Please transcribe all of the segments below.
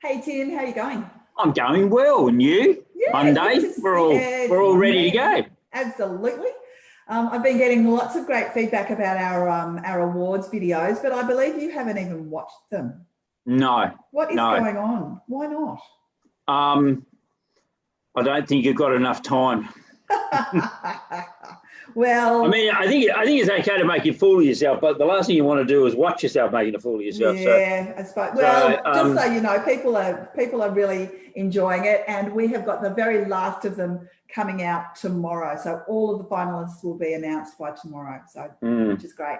Hey Tim, how are you going? I'm going well, and you? Yeah, Monday, we're all ready to go. Absolutely. I've been getting lots of great feedback about our awards videos, but I believe you haven't even watched them. No. What is going on? Why not? I don't think you've got enough time. Well, I mean, I think it's okay to make a fool of yourself, but the last thing you want to do is watch yourself making a fool of yourself. Yeah, I suppose. Well, just so you know, people are really enjoying it, and we have got the very last of them coming out tomorrow. So all of the finalists will be announced by tomorrow. So which is great.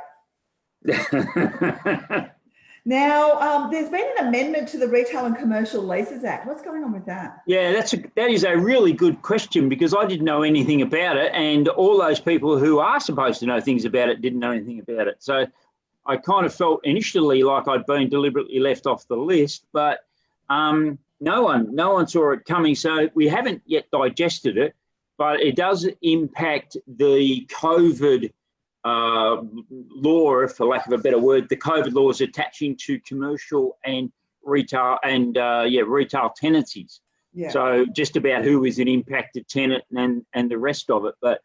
Now, there's been an amendment to the Retail and Commercial Leases Act. What's going on with that? Yeah, that is a really good question, because I didn't know anything about it, and all those people who are supposed to know things about it didn't know anything about it. So I kind of felt initially like I'd been deliberately left off the list, but no one saw it coming. So we haven't yet digested it, but it does impact the COVID law, for lack of a better word, the COVID laws attaching to commercial and retail and retail tenancies. Yeah. So just about who is an impacted tenant and the rest of it. But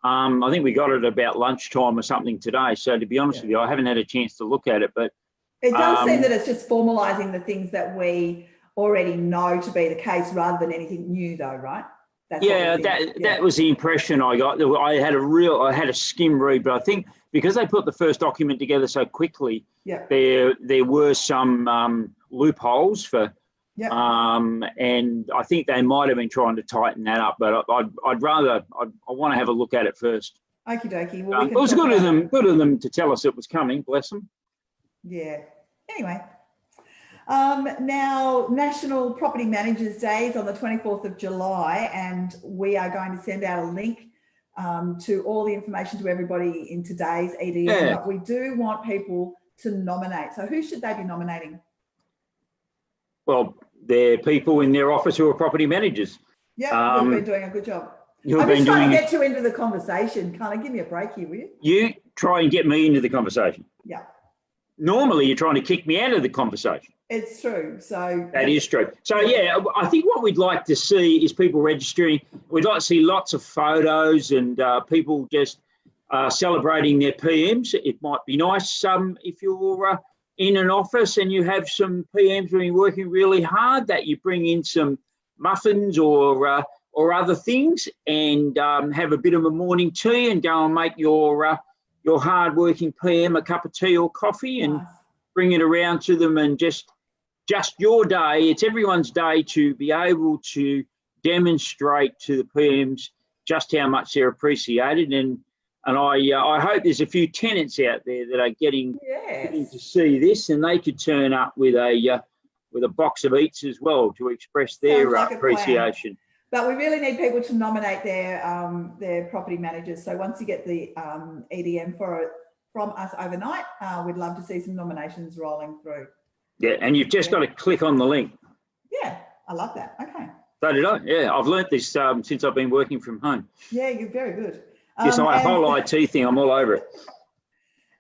I think we got it about lunchtime or something today. So to be honest with you, I haven't had a chance to look at it, but it does seem that it's just formalising the things that we already know to be the case rather than anything new, though, right? That was the impression I got. I had a skim read, but I think because they put the first document together so quickly, there were some loopholes for, and I think they might have been trying to tighten that up. But I want to have a look at it first. Okie dokie. Well, it was good of them to tell us it was coming. Bless them. Yeah. Anyway. Now, National Property Managers Day is on the 24th of July, and we are going to send out a link to all the information to everybody in today's EDM, but we do want people to nominate. So who should they be nominating? Well, they're people in their office who are property managers. Yeah, you've been doing a good job. I'm just trying to get you into the conversation. Can't I give me a break here, will you? You try and get me into the conversation. Yeah. Normally, you're trying to kick me out of the conversation. It's true. So that is true. So yeah, I think what we'd like to see is people registering. We'd like to see lots of photos and people just celebrating their PMs. It might be nice if you're in an office and you have some PMs who are working really hard, that you bring in some muffins or other things and have a bit of a morning tea and go and make your hard-working PM a cup of tea or coffee and bring it around to them, and just your day. It's everyone's day to be able to demonstrate to the PMs just how much they're appreciated, and I hope there's a few tenants out there that are getting to see this, and they could turn up with a box of eats as well to express their appreciation. But we really need people to nominate their property managers. So once you get the EDM from us overnight, we'd love to see some nominations rolling through. Yeah, and you've just got to click on the link. Yeah, I love that. Okay. So did I. Yeah, I've learnt this since I've been working from home. Yeah, you're very good. Yes, the whole IT thing, I'm all over it.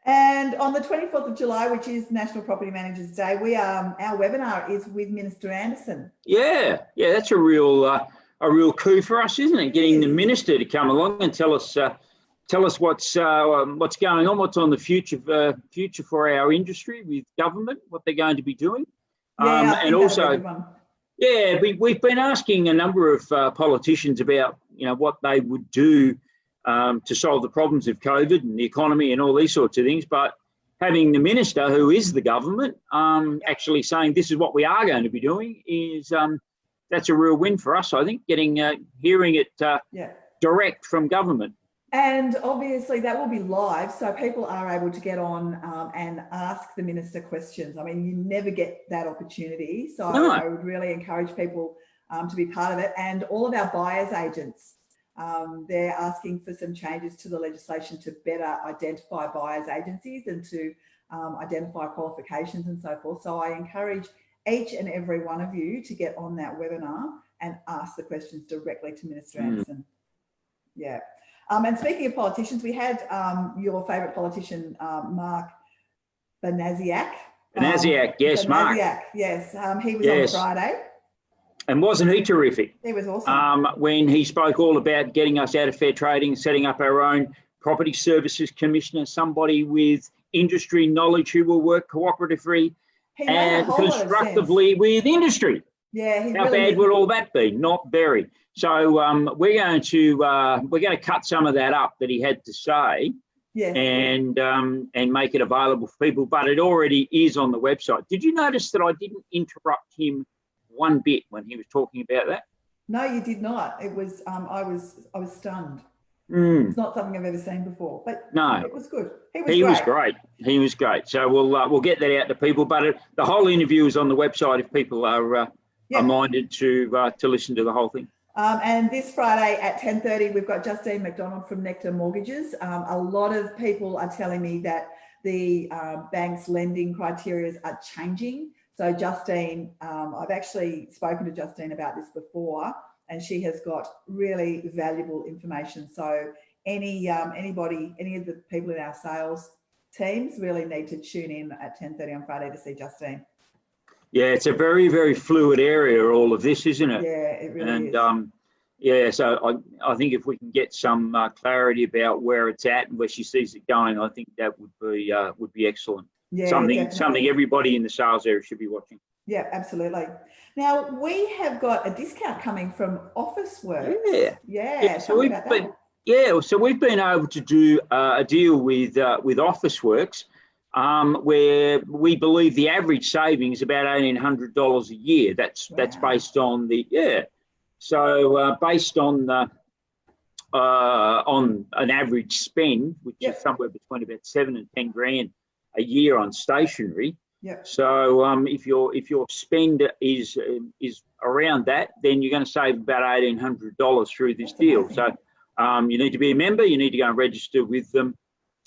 And on the 24th of July, which is National Property Managers Day, our webinar is with Minister Anderson. Yeah, that's a real coup for us, isn't it? Getting the minister to come along and tell us what's going on, what's on the future for our industry with government, what they're going to be doing. And also, we've been asking a number of politicians about what they would do to solve the problems of COVID and the economy and all these sorts of things. But having the minister, who is the government, actually saying this is what we are going to be doing is that's a real win for us. I think hearing it direct from government. And obviously that will be live, so people are able to get on and ask the minister questions. I mean, you never get that opportunity. So I would really encourage people to be part of it. And all of our buyers agents, they're asking for some changes to the legislation to better identify buyers agencies and to identify qualifications and so forth. So I encourage each and every one of you to get on that webinar and ask the questions directly to Minister Anderson. Yeah. And speaking of politicians, we had your favourite politician, Mark Banaziak, Benasiak, yes, Mark. Benasiak, yes. He was Yes. on Friday. And wasn't he terrific? He was awesome. When he spoke all about getting us out of fair trading, setting up our own property services commissioner, somebody with industry knowledge who will work cooperatively and constructively with industry. Yeah, how really bad would all that be? Not very. So we're going to cut some of that up that he had to say, yes, and make it available for people. But it already is on the website. Did you notice that I didn't interrupt him one bit when he was talking about that? No, you did not. It was I was stunned. Mm. It's not something I've ever seen before, but no, it was good. He was great. He was great. So we'll get that out to people. But the whole interview is on the website if people are minded to listen to the whole thing. And this Friday at 10:30, we've got Justine McDonald from Nectar Mortgages. A lot of people are telling me that the bank's lending criteria are changing. So Justine, I've actually spoken to Justine about this before, and she has got really valuable information. So anybody, any of the people in our sales teams really need to tune in at 10:30 on Friday to see Justine. Yeah, it's a very, very fluid area, all of this, isn't it? Yeah, it really is. Yeah, so I think if we can get some clarity about where it's at and where she sees it going, I think that would be excellent. Yeah, something everybody in the sales area should be watching. Yeah, absolutely. Now we have got a discount coming from Officeworks. Yeah. So we've been able to do a deal with Officeworks, where we believe the average saving is about $1,800 a year. That's based on the So based on an average spend, which is somewhere between about $7,000 and $10,000 a year on stationery. Yeah. So if your spend is around that, then you're going to save about $1,800 through this deal. Amazing. So you need to be a member. You need to go and register with them,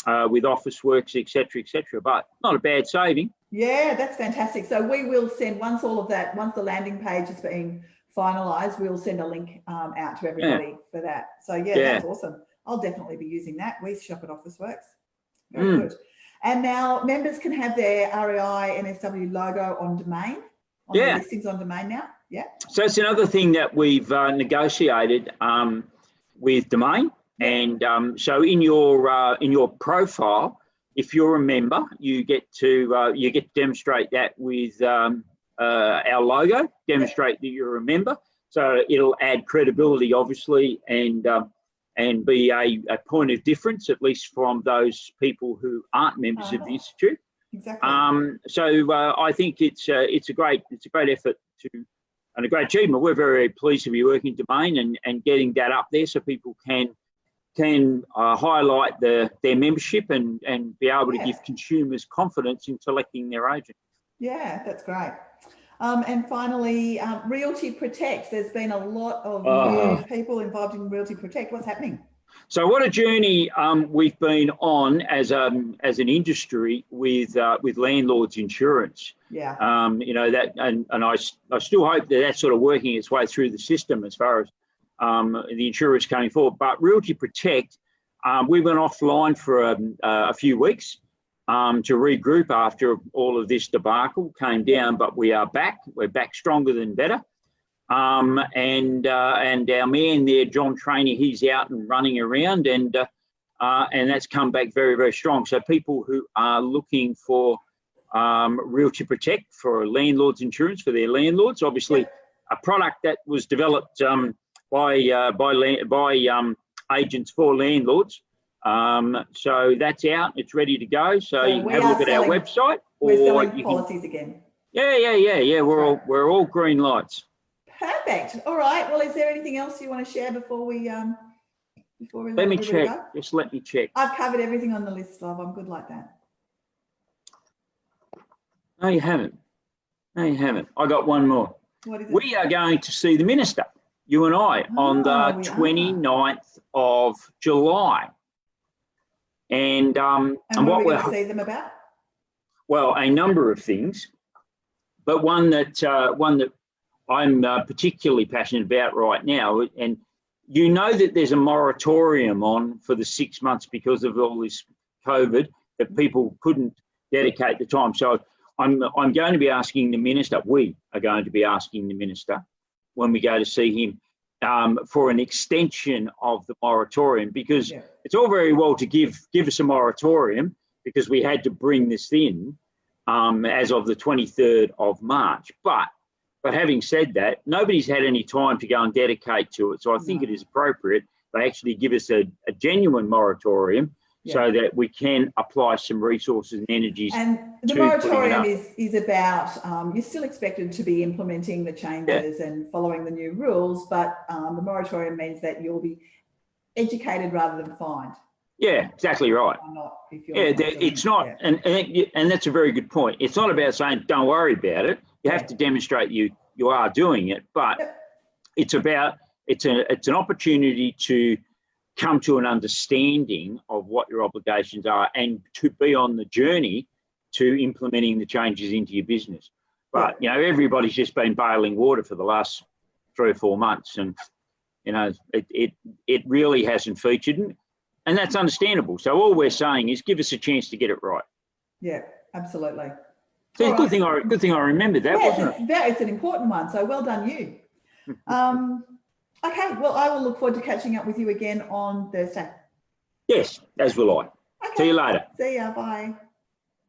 with Officeworks, etc. But not a bad saving. Yeah, that's fantastic. So we will send once the landing page has been finalised, we'll send a link out to everybody for that. So that's awesome. I'll definitely be using that. We shop at Officeworks. Very good. And now members can have their REI NSW logo on domain, on the listings on domain now. Yeah. So it's another thing that we've negotiated with domain. And so in your profile, if you're a member, you get to demonstrate that with our logo, demonstrate that you're a member. So it'll add credibility, obviously, and be a point of difference, at least from those people who aren't members of the institute. Exactly. So I think it's a great effort and a great achievement. We're very pleased to be working domain and getting that up there so people can highlight their membership and be able to give consumers confidence in selecting their agent. Yeah, that's great. And finally, Realty Protect. There's been a lot of new people involved in Realty Protect. What's happening? So what a journey we've been on as an industry with Landlords Insurance. Yeah. That, and I still hope that that's sort of working its way through the system as far as the insurers coming forward. But Realty Protect, we went offline for a few weeks. To regroup after all of this debacle came down, but we are back. We're back stronger than better. And our man there, John Trainey, he's out and running around, and that's come back very, very strong. So people who are looking for Realty Protect for landlords insurance for their landlords, obviously a product that was developed by agents for landlords. So that's out, it's ready to go. So you can have a look at our website. We're selling policies again. Yeah. We're all green lights. Perfect. All right. Well, is there anything else you want to share before we let me check? Go? Just let me check. I've covered everything on the list, love. I'm good like that. No, you haven't. I got one more. What is it? We are going to see the minister, you and I, on the 29th of July. And what we're going to see them about? Well, a number of things, but one that I'm particularly passionate about right now. And you know that there's a moratorium on for the 6 months because of all this COVID that people couldn't dedicate the time. So I'm going to be asking the minister. We are going to be asking the minister when we go to see him for an extension of the moratorium, because it's all very well to give us a moratorium because we had to bring this in as of the 23rd of March. But having said that, nobody's had any time to go and dedicate to it. So I think it is appropriate they actually give us a genuine moratorium so that we can apply some resources and energies. And the moratorium is about, you're still expected to be implementing the changes and following the new rules, but the moratorium means that you'll be educated rather than fined. Yeah, exactly right. It's not, and that's a very good point. It's not about saying don't worry about it. You have to demonstrate you are doing it, but it's about it's an opportunity to come to an understanding of what your obligations are and to be on the journey to implementing the changes into your business. But you know, everybody's just been bailing water for the last 3 or 4 months, and you know, it really hasn't featured. And that's understandable. So all we're saying is give us a chance to get it right. Yeah, absolutely. So good thing I remembered that, wasn't it? It's an important one. So well done you. Okay, well, I will look forward to catching up with you again on Thursday. Yes, as will I. Okay. See you later. See ya. Bye.